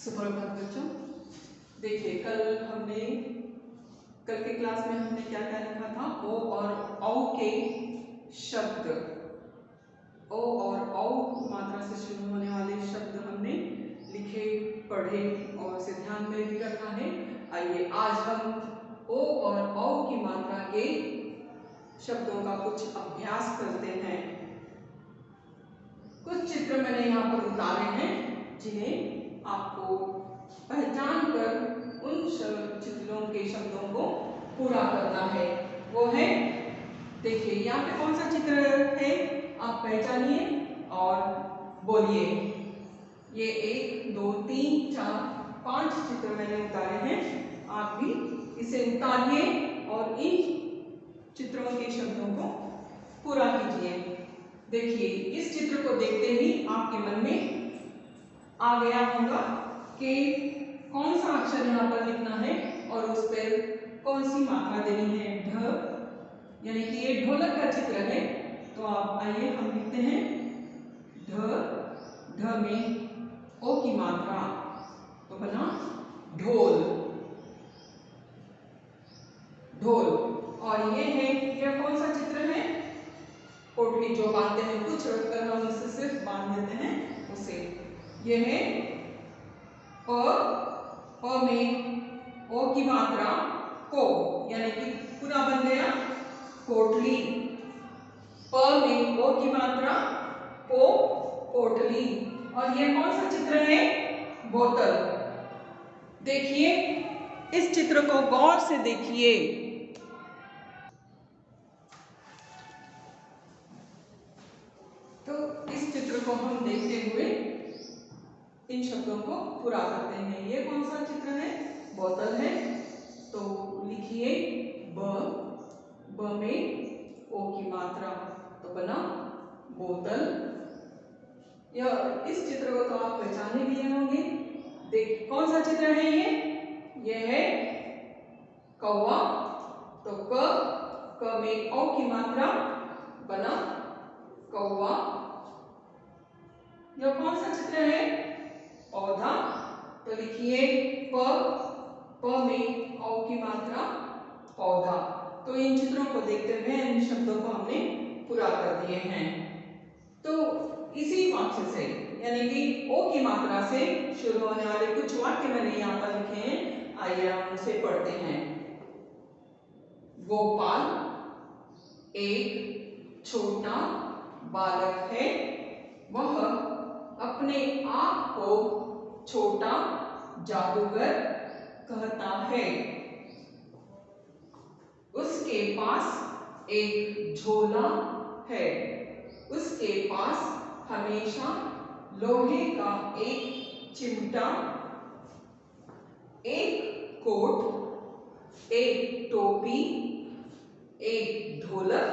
सुप्रभात बच्चों। देखिए कल के क्लास में हमने क्या क्या लिखा था। ओ और औ के शब्द, ओ और औ मात्रा से शुरू होने वाले शब्द हमने लिखे, पढ़े और इसे ध्यान में भी रखा है। आइए आज हम ओ और औ की मात्रा के शब्दों का कुछ अभ्यास करते हैं। कुछ चित्र मैंने यहाँ पर उतारे हैं जिन्हें आपको पहचान कर उन चित्रों के शब्दों को पूरा करना है। वो है, देखिए यहाँ पे कौन सा चित्र है, आप पहचानिए और बोलिए। ये 1 2 3 4 5 चित्र मैंने उतारे हैं। आप भी इसे उतारिए और इन चित्रों के शब्दों को पूरा कीजिए। देखिए इस चित्र को देखते ही आपके मन में आ गया होगा कि कौन सा अक्षर यहाँ पर लिखना है और उस पर कौन सी मात्रा देनी है। ढ, यानी कि ये ढोलक का चित्र है। तो आप आइए हम लिखते हैं ढ। ढ में ओ की मात्रा तो बना ढोल, ढोल। और ये है, यह कौन सा चित्र है, पोटली जो बांधते हैं, कुछ रखकर हम उसे सिर्फ बांध देते हैं उसे। ये है प। प में ओ की मात्रा को, यानी कि पूरा बन गया पोटली। प में ओ की मात्रा पो, पोटली। और ये कौन सा चित्र है, बोतल। देखिए इस चित्र को गौर से देखिए। तो इस चित्र को हम देखते हुए इन शब्दों को पूरा करते हैं। ये कौन सा चित्र है, बोतल है। तो लिखिए ब। ब में ओ की मात्रा तो बना बोतल। यह इस चित्र को तो आप पहचाने लिए होंगे। देख कौन सा चित्र है ये है कौवा। तो क में ओ की मात्रा बना कौवा। यह कौन सा चित्र है, पौधा। तो लिखिए प में औ की मात्रा पौधा। तो इन चित्रों को देखते हुए इन शब्दों को हमने पूरा कर दिए हैं। तो इसी वाक्य से, यानी कि ओ की मात्रा से शुरू होने वाले कुछ वाक्य मैंने यहाँ पर लिखे हैं। आइए हम उसे पढ़ते हैं। गोपाल एक छोटा बालक है, वह अपने आप को छोटा जादूगर कहता है। उसके पास एक झोला है, उसके पास हमेशा लोहे का एक चिमटा, एक कोट, एक टोपी, एक ढोलक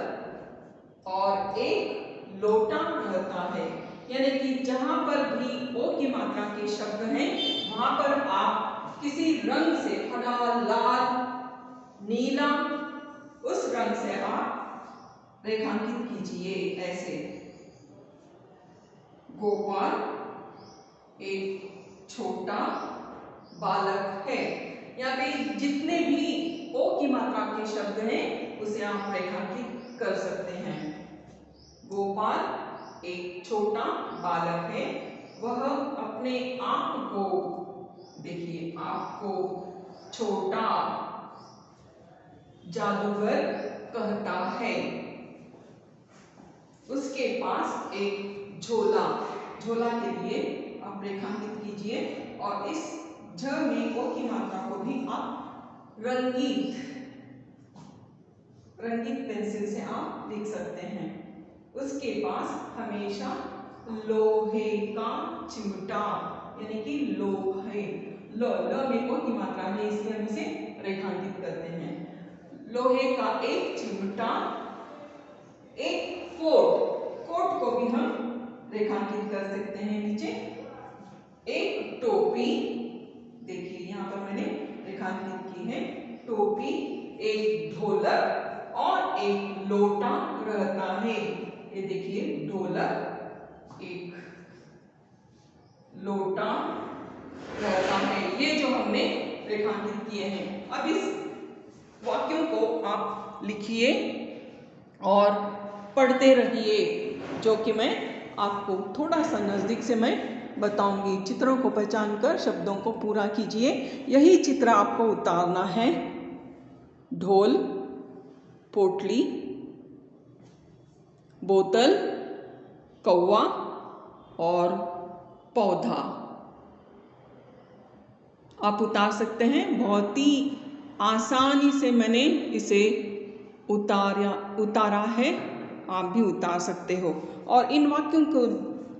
और एक लोटा रहता है। यानी कि जहां पर भी ओ की मात्रा के शब्द हैं, वहां पर आप किसी रंग से, हरा, लाल, नीला, उस रंग से आप रेखांकित कीजिए। ऐसे गोपाल एक छोटा बालक है। यहाँ पे जितने भी ओ की मात्रा के शब्द हैं उसे आप रेखांकित कर सकते हैं। गोपाल एक छोटा बालक है, वह अपने आप को, देखिए आप को छोटा जादूगर कहता है। उसके पास एक झोला, झोला के लिए आप रेखांकित कीजिए और इस झ में ओ की मात्रा को भी आप रंगीत पेंसिल से आप लिख सकते हैं। उसके पास हमेशा लोहे का चिमटा, यानी कि लोहे, ल में ओ की मात्रा है, इसलिए हम इसे रेखांकित करते हैं। लोहे का एक चिमटा, एक कोट को भी हम रेखांकित कर सकते हैं नीचे। एक टोपी, देखिए यहाँ पर मैंने रेखांकित की है टोपी, एक ढोलक और एक लोटा रहता है। ये देखिए ढोलक, एक लोटा, रहता है। ये जो हमने रेखांकित किए हैं। अब इस वाक्यों को आप लिखिए और पढ़ते रहिए, जो कि मैं आपको थोड़ा सा नज़दीक से मैं बताऊंगी। चित्रों को पहचान कर शब्दों को पूरा कीजिए। यही चित्र आपको उतारना है। ढोल, पोटली, बोतल, कौवा और पौधा आप उतार सकते हैं। बहुत ही आसानी से मैंने इसे उतारा है, आप भी उतार सकते हो। और इन वाक्यों को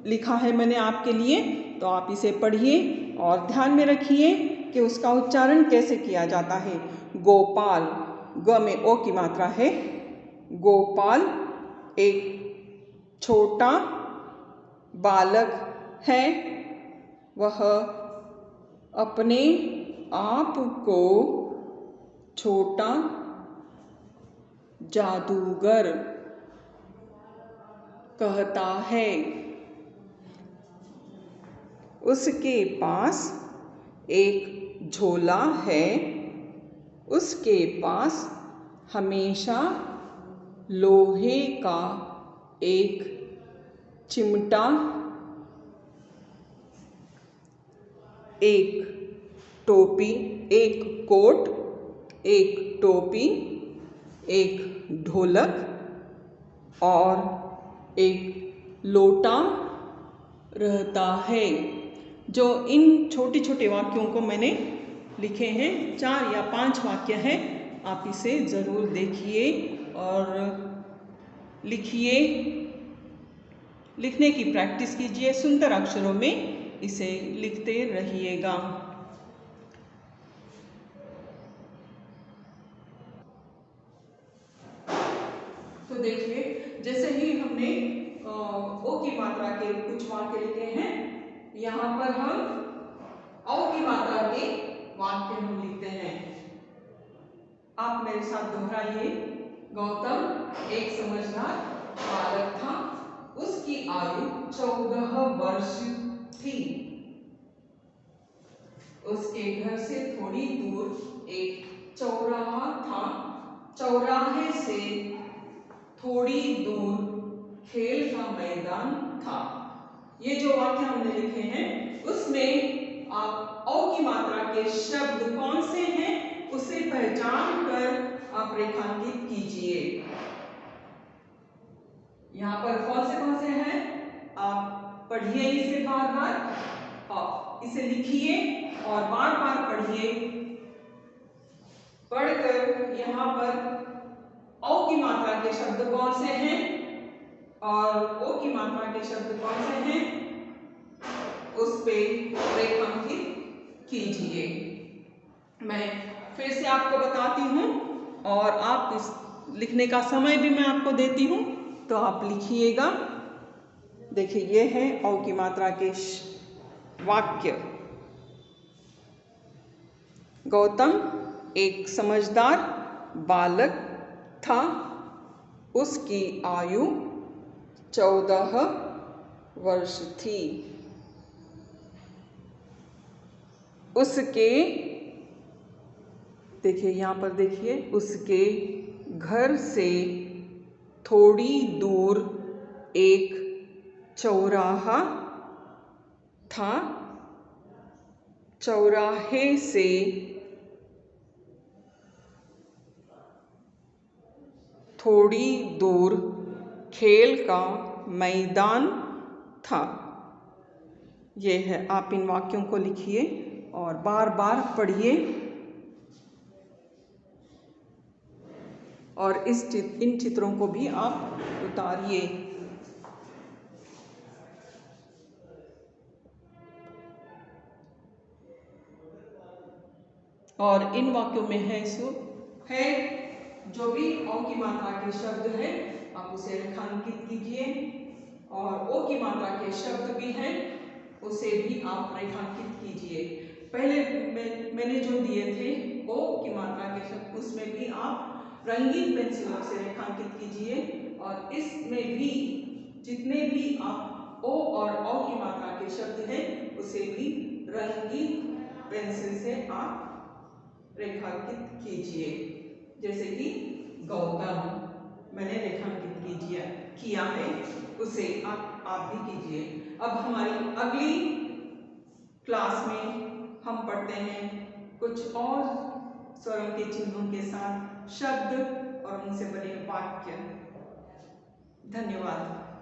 लिखा है मैंने आपके लिए, तो आप इसे पढ़िए और ध्यान में रखिए कि उसका उच्चारण कैसे किया जाता है। गोपाल, ग में ओ की मात्रा है। गोपाल एक छोटा बालक है। वह अपने आप को छोटा जादूगर कहता है। उसके पास एक झोला है। उसके पास हमेशा लोहे का एक चिमटा, एक टोपी, एक कोट, एक टोपी, एक ढोलक और एक लोटा रहता है। जो इन छोटे छोटे वाक्यों को मैंने लिखे हैं, 4 या 5 वाक्य हैं। आप इसे ज़रूर देखिए और लिखिए, लिखने की प्रैक्टिस कीजिए। सुंदर अक्षरों में इसे लिखते रहिएगा। तो देखिए, जैसे ही हमने ओ की मात्रा के कुछ वाक्य लिखे हैं, यहाँ पर हम औ की मात्रा के वाक्य हम लिखते हैं। आप मेरे साथ दोहराइए। गौतम एक समझदार बालक था। उसकी आयु 14 वर्ष थी। उसके घर से थोड़ी दूर एक चौराहा था। चौराहे से थोड़ी दूर खेल का मैदान था। ये जो वाक्य हमने लिखे हैं, उसमें आप औ की मात्रा के शब्द कौन से हैं, उसे पहचान कर आप रेखांकित कीजिए। यहाँ पर कौन से हैं, आप पढ़िए इसे बार बार और इसे लिखिए और बार बार पढ़िए। पढ़कर यहाँ पर औ की मात्रा के शब्द कौन से हैं और ओ की मात्रा के शब्द कौन से हैं, उस पे रेखांकित कीजिए। मैं फिर से आपको बताती हूँ और आप इस लिखने का समय भी मैं आपको देती हूँ, तो आप लिखिएगा। देखिए, ये है औ की मात्रा के वाक्य। गौतम एक समझदार बालक था। उसकी आयु 14 वर्ष थी। उसके, देखिए यहाँ पर देखिए, उसके घर से थोड़ी दूर एक चौराहा था। चौराहे से थोड़ी दूर खेल का मैदान था। ये है, आप इन वाक्यों को लिखिए और बार बार पढ़िए और इन चित्रों को भी आप उतारिए। और इन वाक्यों में है जो भी औ की मात्रा के शब्द है, आप उसे रेखांकित कीजिए और ओ की मात्रा के शब्द भी हैं, उसे भी आप रेखांकित कीजिए। पहले मैंने जो दिए थे ओ की मात्रा के शब्द, उसमें भी आप रंगीन पेंसिलों से रेखांकित कीजिए और इसमें भी जितने भी आप ओ और औ की मात्रा के शब्द हैं, उसे भी रंगीन पेंसिल से आप रेखांकित कीजिए। जैसे कि गौतम मैंने रेखांकित किया है, उसे आप भी कीजिए। अब हमारी अगली क्लास में हम पढ़ते हैं कुछ और स्वरों के चिन्हों के साथ शब्द और उनसे बने वाक्य। धन्यवाद।